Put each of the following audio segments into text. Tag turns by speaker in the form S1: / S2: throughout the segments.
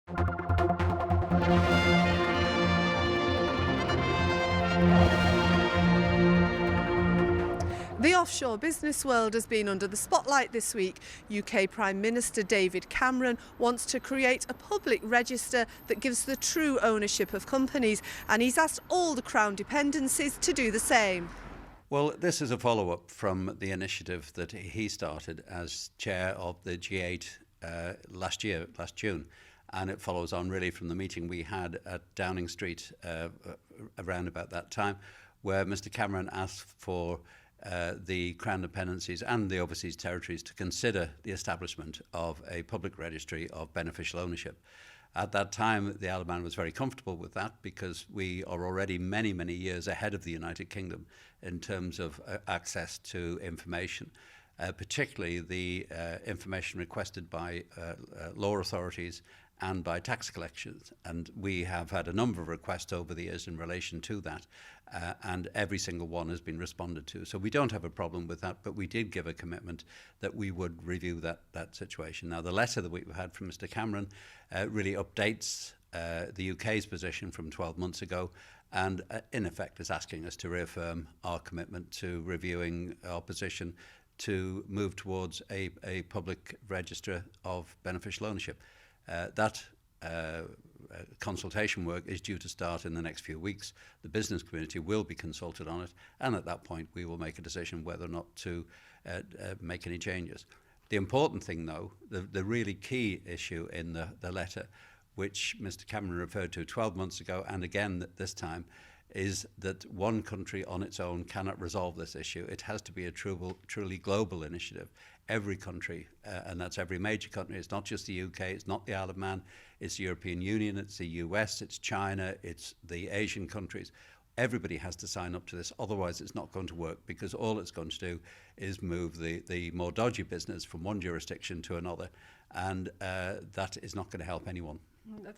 S1: The offshore business world has been under the spotlight this week. UK Prime Minister David Cameron wants to create a public register that gives the true ownership of companies, and he's asked all the Crown Dependencies to do the same.
S2: Well, this is a follow-up from the initiative that he started as chair of the G8 last June. And it follows on really from the meeting we had at Downing Street around about that time, where Mr Cameron asked for the Crown Dependencies and the overseas territories to consider the establishment of a public registry of beneficial ownership. At that time, the Allan was very comfortable with that because we are already many, many years ahead of the United Kingdom in terms of access to information, particularly the information requested by law authorities and by tax collections. And we have had a number of requests over the years in relation to that, and every single one has been responded to. So we don't have a problem with that, but we did give a commitment that we would review that situation. Now, the letter that we've had from Mr Cameron really updates the UK's position from 12 months ago, and in effect is asking us to reaffirm our commitment to reviewing our position to move towards a public register of beneficial ownership. That consultation work is due to start in the next few weeks. The business community will be consulted on it, and at that point we will make a decision whether or not to make any changes. The important thing, though, the really key issue in the letter, which Mr Cameron referred to 12 months ago and again this time, is that one country on its own cannot resolve this issue. It has to be a truly global initiative. Every country, and that's every major country, it's not just the UK, it's not the Isle of Man, it's the European Union, it's the US, it's China, it's the Asian countries. Everybody has to sign up to this, otherwise it's not going to work, because all it's going to do is move the more dodgy business from one jurisdiction to another, and that is not going to help anyone.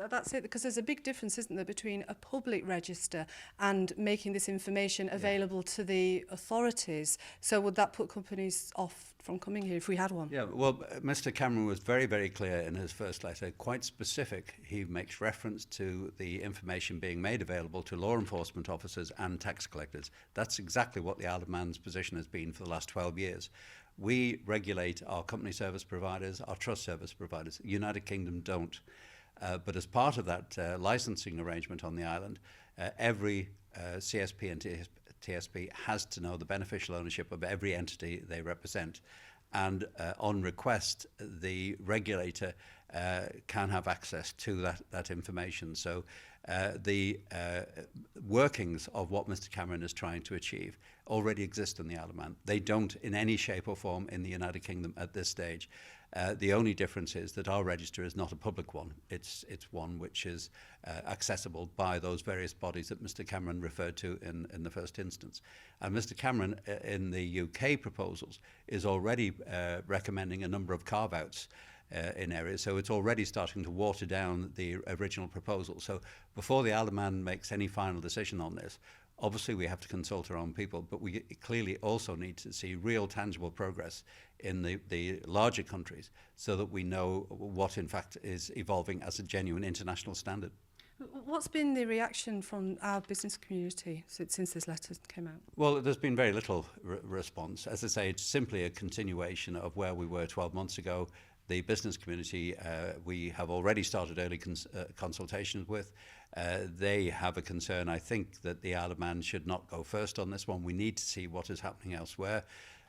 S1: That's it, because there's a big difference, isn't there, between a public register and making this information available to the authorities. So would that put companies off from coming here if we had one?
S2: Yeah, well, Mr Cameron was very, very clear in his first letter, quite specific. He makes reference to the information being made available to law enforcement officers and tax collectors. That's exactly what the Isle of Man's position has been for the last 12 years. We regulate our company service providers, our trust service providers. The United Kingdom don't. But as part of that licensing arrangement on the island, every CSP and TSP has to know the beneficial ownership of every entity they represent. And on request, the regulator can have access to that information. So the workings of what Mr Cameron is trying to achieve already exist in the Isle of Man. They don't in any shape or form in the United Kingdom at this stage. The only difference is that our register is not a public one. It's one which is accessible by those various bodies that Mr Cameron referred to in the first instance. And Mr Cameron, in the UK proposals, is already recommending a number of carve-outs in areas. So it's already starting to water down the original proposal. So before the Isle of Man makes any final decision on this, obviously we have to consult our own people, but we clearly also need to see real tangible progress in the larger countries so that we know what in fact is evolving as a genuine international standard.
S1: What's been the reaction from our business community since this letter came out?
S2: Well, there's been very little response. As I say, it's simply a continuation of where we were 12 months ago. The business community, we have already started early consultations with. They have a concern, I think, that the Isle of Man should not go first on this one. We need to see what is happening elsewhere.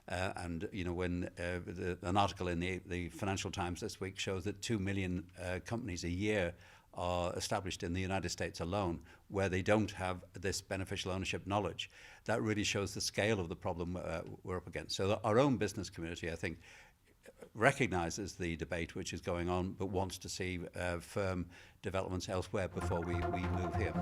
S2: And, you know, when an article in the Financial Times this week shows that 2 million companies a year are established in the United States alone, where they don't have this beneficial ownership knowledge, that really shows the scale of the problem we're up against. So our own business community, I think, recognises the debate which is going on, but wants to see firm developments elsewhere before we move here.